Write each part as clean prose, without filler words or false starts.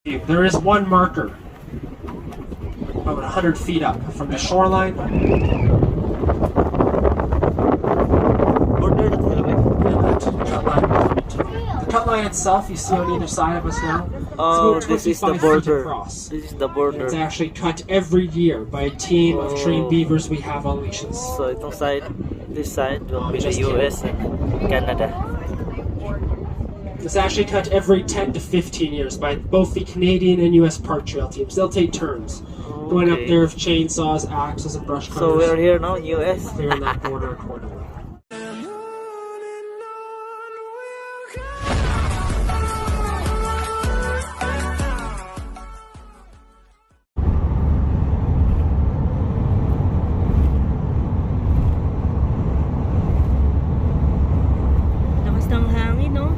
There is one marker about 100 feet up from the shoreline. The cut line itself, you see on either side of us now. Oh, this is the border. Across. This is the border. It's actually cut every year by a team of trained beavers we have on leashes. So itong side, this side will be the US and Canada. It's actually cut every 10 to 15 years by both the Canadian and US park trail teams. They'll take turns going up there with chainsaws, axes, and brush cutters. So we're here now in US. Clearing that border accordingly. Lakas ng hangin, no?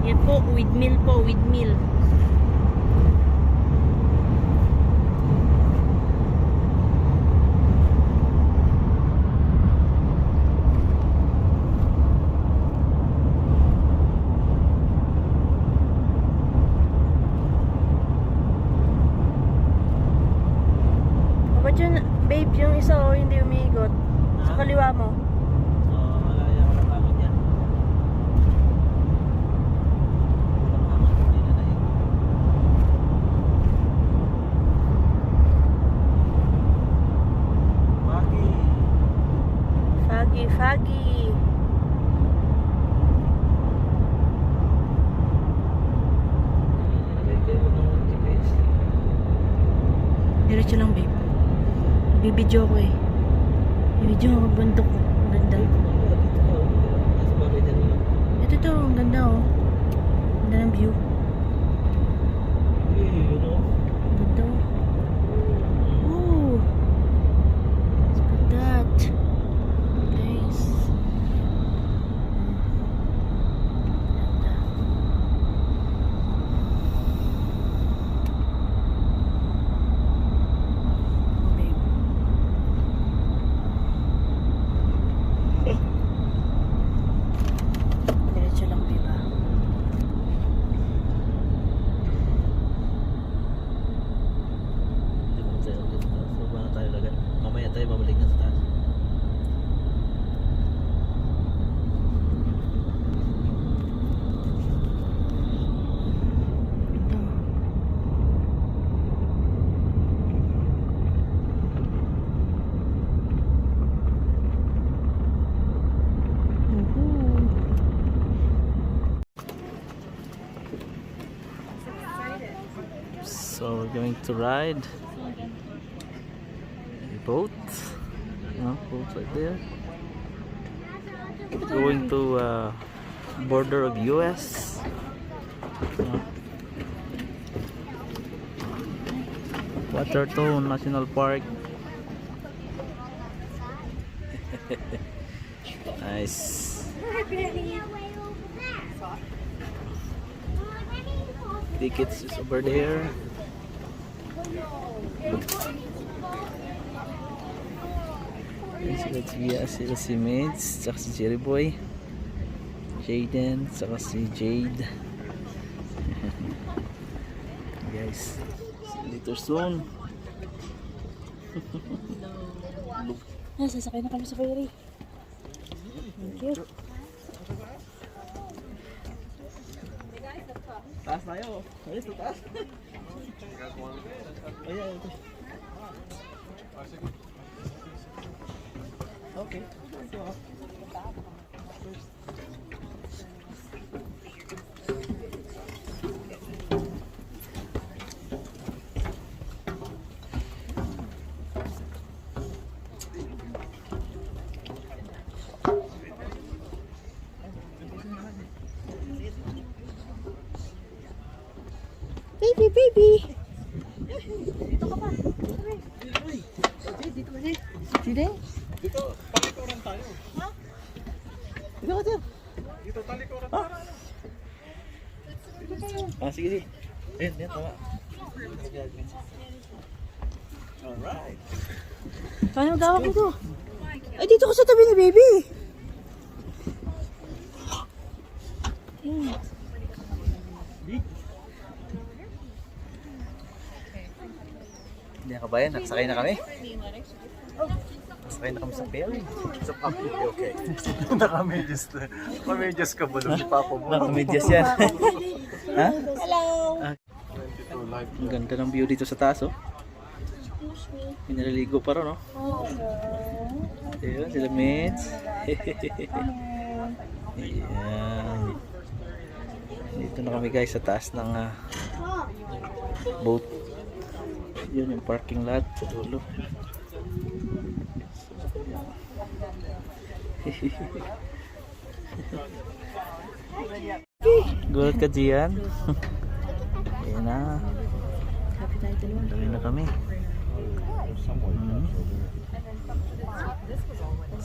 Yan po, windmill po, windmill. Ba't yun, babe, yung isa o hindi umiigot? Sa kaliwa mo. Foggy. Diretso lang, babe. Bibidyo ko eh. Bibidyo ko bundok. Ang ganda. Ito to, ang ganda oh. Ang ganda ng view. Ang ganda oh. Ooh. Look at that. Nice. Diretso lang, diba? So paano tayo lagay? Mamaya tayo babalik na sa taas. Ito. So we're going to ride a boat. Boat right there. Going to border of US. Waterton National Park. Nice. Tickets is over there. Sila si Mates, saka si Jerry Boy, Jaden, saka si Jade. Guys, see you later soon. Sasakay na kami sa ferry. Thank you. Taas tayo. Ayos na taas. Ayan. Okay. Baby. Dito ka pa. Dito ka din. Sino? Dito, talikuran tayo. Ha? Dito ka dyan. Dito, talikuran tayo. Sige. Yan, tama. Alright. Kaya magawak ko to. Ay, dito ka sa tabi ni baby. Hindi na kabayan, nakasakay na kami. Nakasakay na kami sa ferry. Sa public, okay. Naka-medyas ka ba si Papa mo? Nakamedyas yan. Ha? Hello! Ang ganda ng view dito sa taas, oh. May naliligo pa rin, oh. Ayun, sila Mids. Ayan. Dito na kami guys sa taas ng boat. Yun yung parking lot sa dulo. Gulat ka diyan. Ayan na. Dami na kami.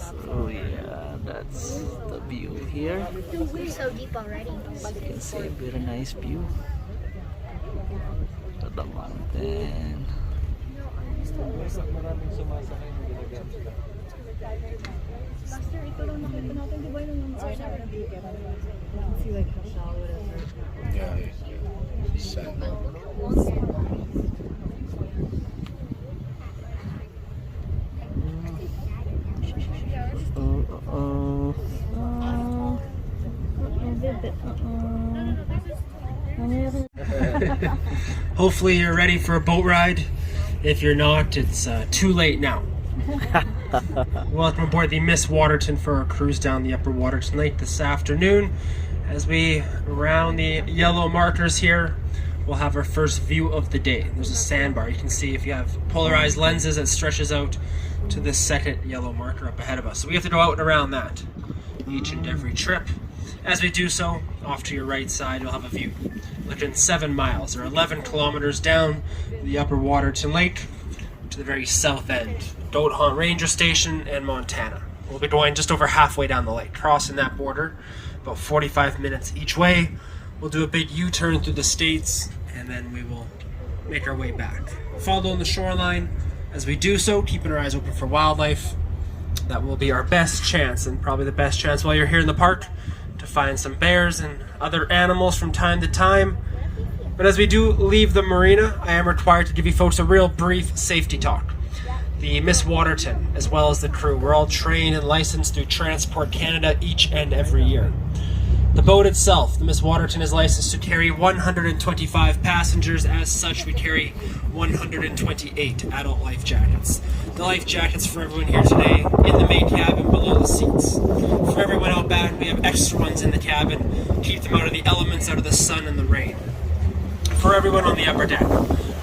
So yeah, that's the view here. We're so deep already. As you can see, a very nice view of the mountain. Hopefully you're ready for a boat ride. If you're not, it's too late now. Welcome aboard the Miss Waterton for our cruise down the Upper Waterton Lake this afternoon. As we round the yellow markers here, we'll have our first view of the day. There's a sandbar. You can see if you have polarized lenses, it stretches out to the second yellow marker up ahead of us. So we have to go out and around that each and every trip. As we do so, off to your right side, you'll have a view. Within 7 miles, or 11 kilometers down the Upper Waterton Lake to the very south end, Goat Hunt Ranger Station and Montana. We'll be going just over halfway down the lake, crossing that border, about 45 minutes each way. We'll do a big U-turn through the states, and then we will make our way back. Following the shoreline, as we do so, keeping our eyes open for wildlife. That will be our best chance, and probably the best chance while you're here in the park, to find some bears and other animals from time to time. But as we do leave the marina, I am required to give you folks a real brief safety talk. The Miss Waterton, as well as the crew, we're all trained and licensed through Transport Canada each and every year. The boat itself, the Miss Waterton, is licensed to carry 125 passengers. As such, we carry 128 adult life jackets. The life jackets for everyone here today in the main cabin below the seats. For everyone out back, we have extra ones in the cabin. Keep them out of the elements, out of the sun and the rain. For everyone on the upper deck,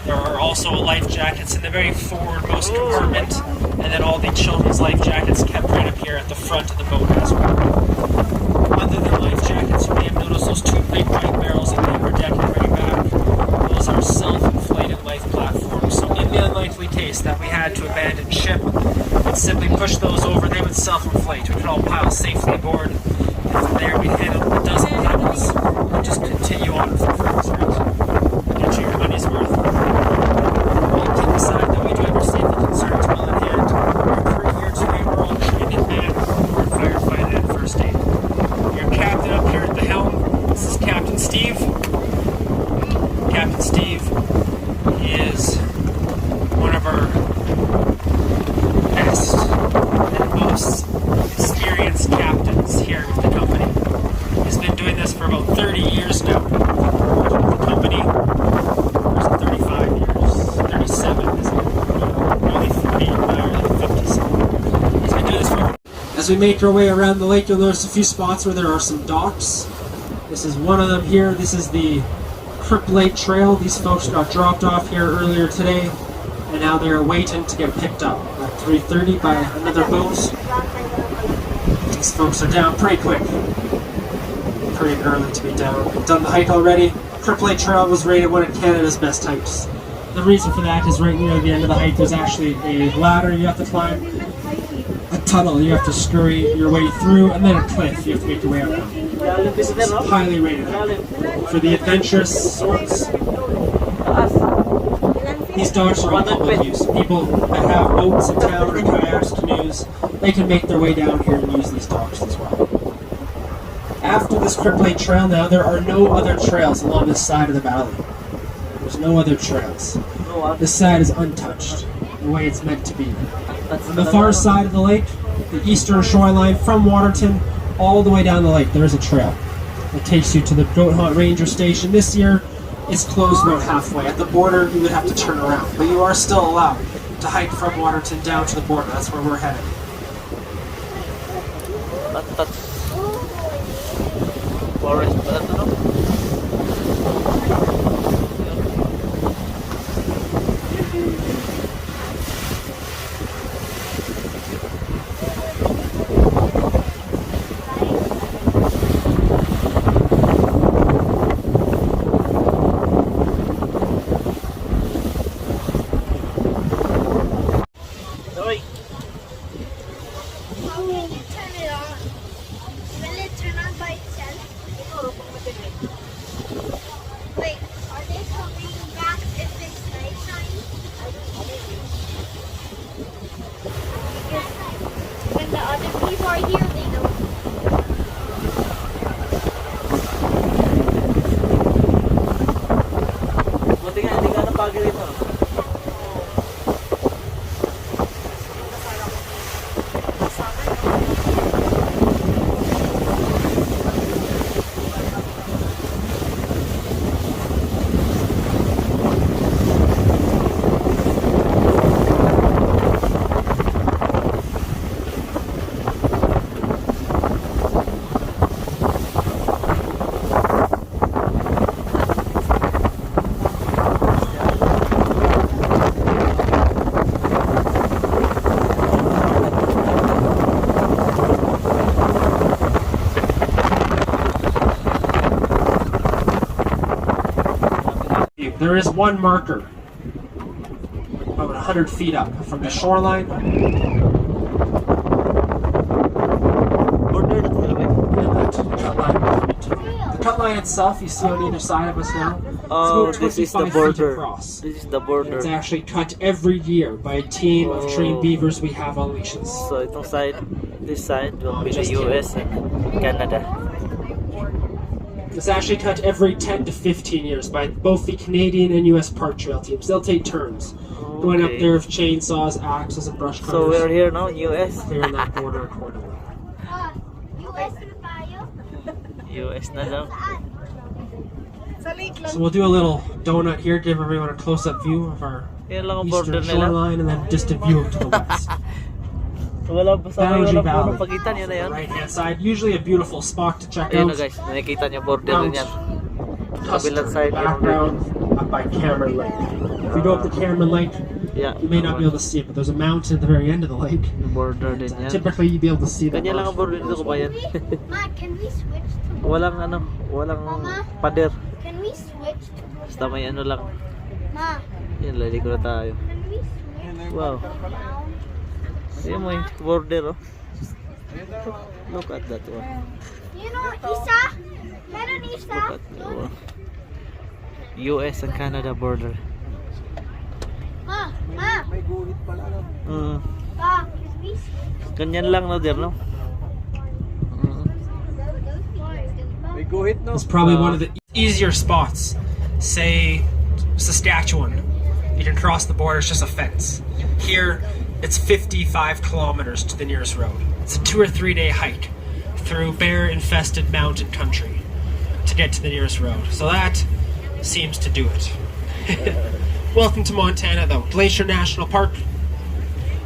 there are also life jackets in the very forwardmost compartment, and then all the children's life jackets kept right up here at the front of the boat as well. Other than life jackets, you may have noticed those two big white barrels in the upper deck and right back. Those are self-inflated life platforms. So in the unlikely case that we had to abandon ship, we'd simply push those over, they would self-inflate. We could all pile safely aboard, and from there we'd handle a dozen pebbles and just continue on with our friends, right? Get you your money's worth. All kidding aside, though, we do have our safety concerns well in hand. Our crew here today, we're all trained in man, firefighting and first aid. Your captain up here at the helm, this is Captain Steve. Captain Steve is one of our best and most experienced captains here with the company. He's been doing this for about 30 years now. With the company, there's 35 years, 37 is nearly 40, nearly 50 something. He's been doing this for. As we make our way around the lake, you'll notice a few spots where there are some docks. This is one of them here. This is the Crip Lake Trail. These folks got dropped off here earlier today, and now they're waiting to get picked up at 3:30 by another boat. These folks are down pretty quick. Pretty early to be down. We've done the hike already. Crip Lake Trail was rated one of Canada's best hikes. The reason for that is right near the end of the hike there's actually a ladder you have to climb, a tunnel you have to scurry your way through, and then a cliff you have to make your way up. This is highly rated for the adventurous sorts. These docks are all public use. People that have boats in town or kayaks, canoes, they can make their way down here and use these docks as well. After of this Crip Lake Trail now, there are no other trails along this side of the valley. There's no other trails. This side is untouched, the way it's meant to be. On the far side of the lake, the eastern shoreline from Waterton, all the way down the lake, there is a trail that takes you to the Goat Hunt Ranger Station. This year, it's closed about halfway. At the border, you would have to turn around, but you are still allowed to hike from Waterton down to the border. That's where we're headed. That's forest pala to, no? Hoy! How can you turn it on? Will it turn on by itself? Wait, are they coming back if it's nighttime? Because when the other people are here, they don't. Buti nga, hindi ka napagod ito. There is one marker about 100 feet up from the shoreline. Border na talaga. The cut line itself, you see on either side of us now, it's Oh, about this is the 25 feet border. across. This is the border. It's actually cut every year by a team of trained beavers we have on leashes. So itong side, this side will be the Just US and Canada. It's actually cut every 10 to 15 years by both the Canadian and US park trail teams. They'll take turns going up Okay. there with chainsaws, axes, and brush cutters. So we're here now, US. Clearing that border accordingly. US na tayo? US na daw. So we'll do a little donut here, give everyone a close-up view of our Yan lang ang border eastern nila. shoreline, and then distant view to the west. Wala pa sa Boundary wala pa Valley. ng pagitan, yan na yan. Right hand side, usually a beautiful spot to check Ayun out. na guys, nakikita niyo border Mount din yan. Custer, Kabilang side, background up by Cameron Lake. If you go up to Cameron Lake, Yeah, you may not be able to see it, but there's a mountain at the very end of the lake. border din yan. Typically, you'd be able to see that. Ganyan lang ang border dito, kabayan. Ma, can we switch to Walang ano, walang pader. Can we switch to Basta may ano lang. Ma, Yan, laliko na tayo. can we switch Wow. down? Ayun mo yung border, oh. Look at that one. You know, Isa? Meron Isa? Look at that one. US and Canada border. Ma, Pa, can we switch? Ganyan lang na der, no? May guhit, no? It's probably one of the easier spots. Say Saskatchewan, you can cross the border, it's just a fence. Here, it's 55 kilometers to the nearest road. It's a 2 or 3 day hike through bear-infested mountain country to get to the nearest road. So that seems to do it. Welcome to Montana, though. Glacier National Park.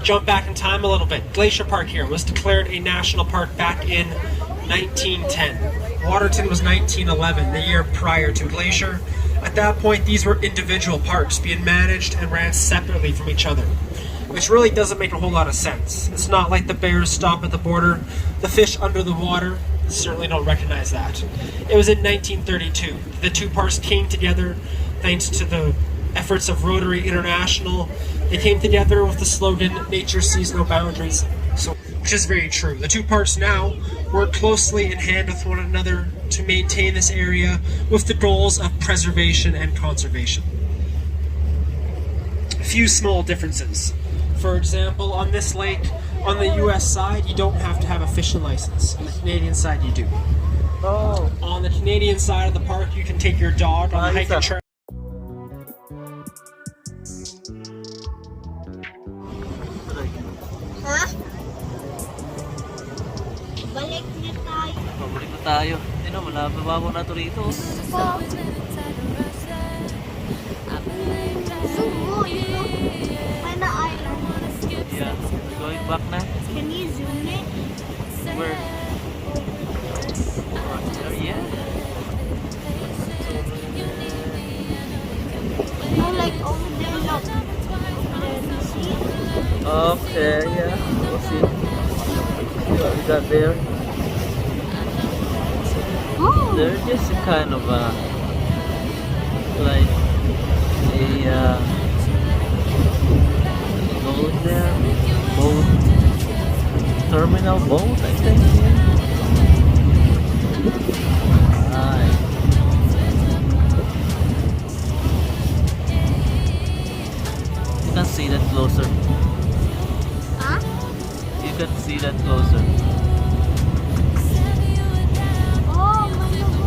Jump back in time a little bit. Glacier Park here was declared a national park back in 1910. Waterton was 1911, the year prior to Glacier. At that point, these were individual parks being managed and ran separately from each other, which really doesn't make a whole lot of sense. It's not like the bears stop at the border, the fish under the water certainly don't recognize that. It was in 1932. The two parks came together thanks to the efforts of Rotary International. They came together with the slogan, "Nature sees no boundaries," so, which is very true. The two parks now work closely in hand with one another to maintain this area with the goals of preservation and conservation. A few small differences. For example, on this lake, on the US side, you don't have to have a fishing license. On the Canadian side, you do. Oh. On the Canadian side of the park, you can take your dog on the hiking Isa. trail. Ha? Balik na tayo. Pabalik na tayo. Ano, malababa na to rito. Oh. So good, you know? Find the island. Yeah, going back na. Can you zoom it? Where? There, yeah. Oh, like over there, look. There, you see? Okay, yeah. We'll see. What we got there? Oh. They're just a kind of like a boat there. Boat terminal boat, I think. Right. You can see that closer. Huh? You can see that closer. Oh, my God.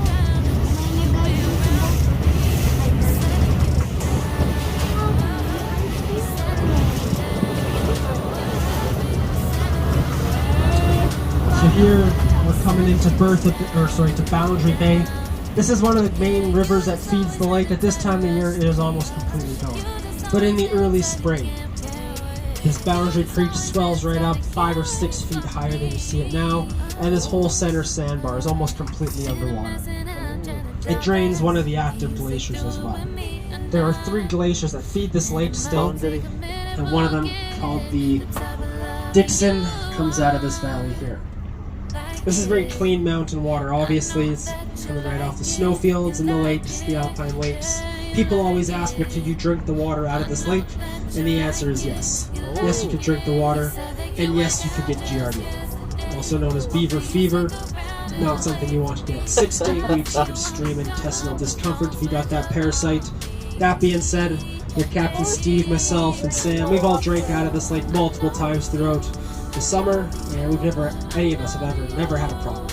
So here we're coming into to Boundary Bay. This is one of the main rivers that feeds the lake. At this time of the year, it is almost completely gone. But in the early spring, this Boundary Creek swells right up 5 or 6 feet higher than you see it now, and this whole center sandbar is almost completely underwater. It drains one of the active glaciers as well. There are 3 glaciers that feed this lake still, Boundary. and one of them, called the Dixon, comes out of this valley here. This is very clean mountain water. Obviously, it's coming right off the snowfields and the lakes, the alpine lakes. People always ask me, could you drink the water out of this lake? And the answer is yes. Yes, you could drink the water, and yes, you could get giardia, also known as beaver fever. Not something you want to get. 6 to 8 weeks of extreme intestinal discomfort if you got that parasite. That being said, with Captain Steve, myself, and Sam, we've all drank out of this lake multiple times throughout the summer, and any of us have never had a problem.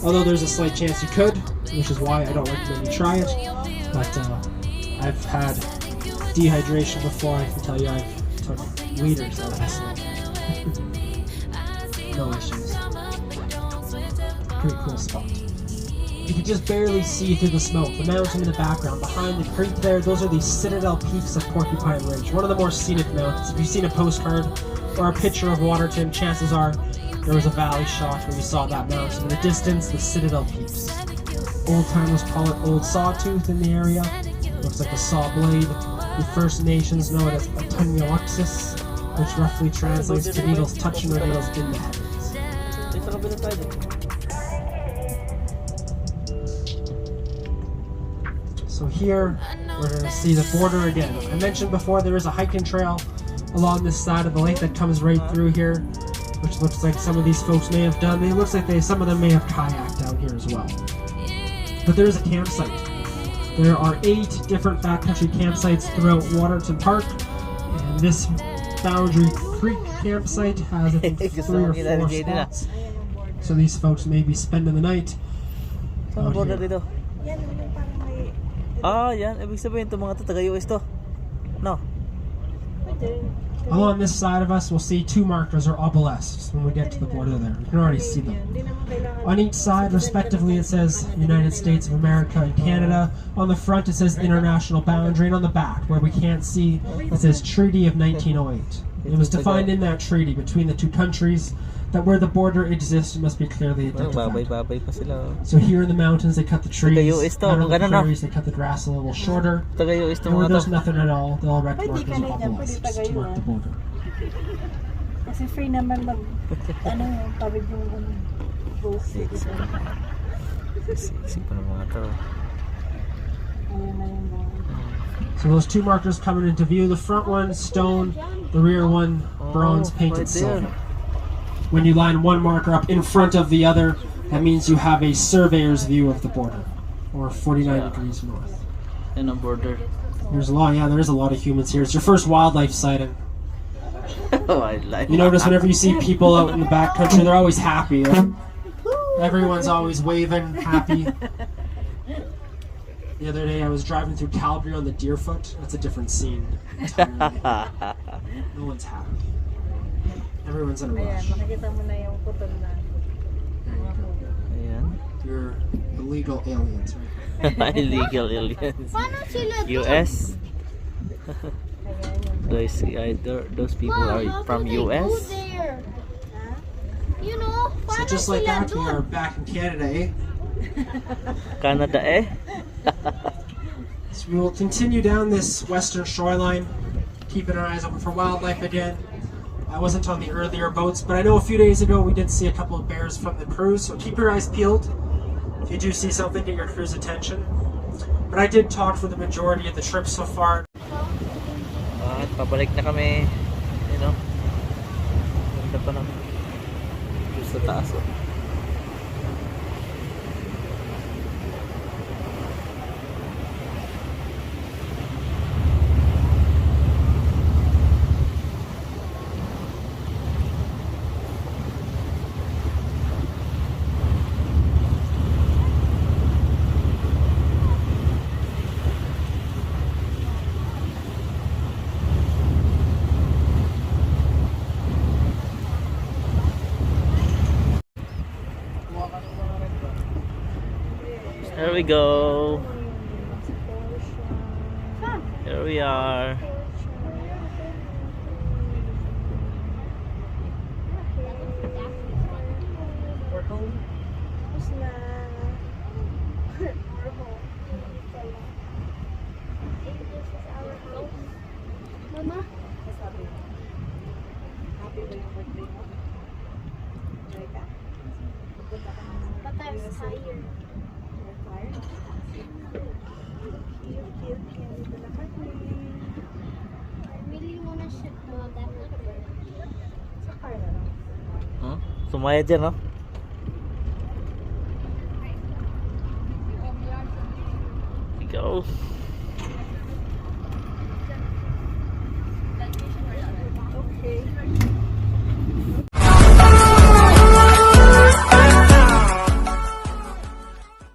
Although there's a slight chance you could, which is why I don't recommend you try it. But I've had dehydration before. I can tell you I've took liters out of this lake. No issues. Pretty cool spot. You can just barely see through the smoke. The mountain in the background, behind the creek there, those are the Citadel Peaks of Porcupine Ridge, one of the more scenic mountains. If you've seen a postcard or a picture of Waterton, chances are there was a valley shot where you saw that mountain. In the distance, the Citadel Peaks. Old timers call it Old Sawtooth in the area. Looks like a saw blade. The First Nations know it as Atunyaluxus, which roughly translates to needles touching or needles in the heavens. So here, we're going to see the border again. I mentioned before there is a hiking trail along this side of the lake that comes right through here, which looks like some of these folks may have done. It looks like some of them may have kayaked down here as well. But there is a campsite. There are 8 different backcountry campsites throughout Waterton Park, and this Boundary Creek campsite has, I think, 3 or 4 spots. So these folks may be spending the night out here. Ah, yan. Ibig sabihin itong mga taga-US to. No. Along this side of us, we'll see 2 markers or obelisks when we get to the border there. You can already see them. On each side, respectively, it says United States of America and Canada. On the front, it says International Boundary, and on the back, where we can't see, it says Treaty of 1908. It was defined in that treaty between the 2 countries that where the border exists, it must be clearly identified. Babay-babay pa sila. So here in the mountains, they cut the trees. Taga-US to, Out on the ganun, no? prairies, they cut the grass a little shorter. Taga-US to And where mga there's to. nothing at all, they'll erect markers or obelisks to mark the border. Kasi free naman tawid yung both. Sexy pa ng mga to. So those 2 markers coming into view. The front one, stone. The rear one, bronze painted right there. silver. When you line one marker up in front of the other, that means you have a surveyor's view of the border, or 49 degrees north. Yan ang border. There's a lot, yeah, there is a lot of humans here. It's your first wildlife sighting. Wildlife. You notice whenever you see people out in the backcountry, they're always happy. Like, Everyone's always waving, happy. The other day I was driving through Calgary on the Deerfoot. That's a different scene entirely. No one's happy. Everyone's in a Ayan, rush. makikita mo na yung putol na. Ayan. You're illegal aliens, right? Illegal aliens. Paano sila doon? US. Those people Ma, are how from do they go US. there? You know, So paano just like sila that, we are doon? back in Canada, eh? Canada eh. So we will continue down this western shoreline, keeping our eyes open for wildlife again. I wasn't on the earlier boats, but I know a few days ago we did see a couple of bears from the cruise, so keep your eyes peeled. If you do see something, get your crew's attention. But I did talk for the majority of the trip so far. At pabalik na kami. You know. Ganda pa ng view sa taas. Oh. Here we go. Here we are. We're home. Tapos na. We're home. This is our house. Mama? Happy ba yung birthday mo? Enjoy ka? Punta ka naman. But I'm tired. You're tired? Cute. Dito na kami. I really wanna shoot that little bird. Sa car na lang. Huh? Sumaya dyan, no? Go.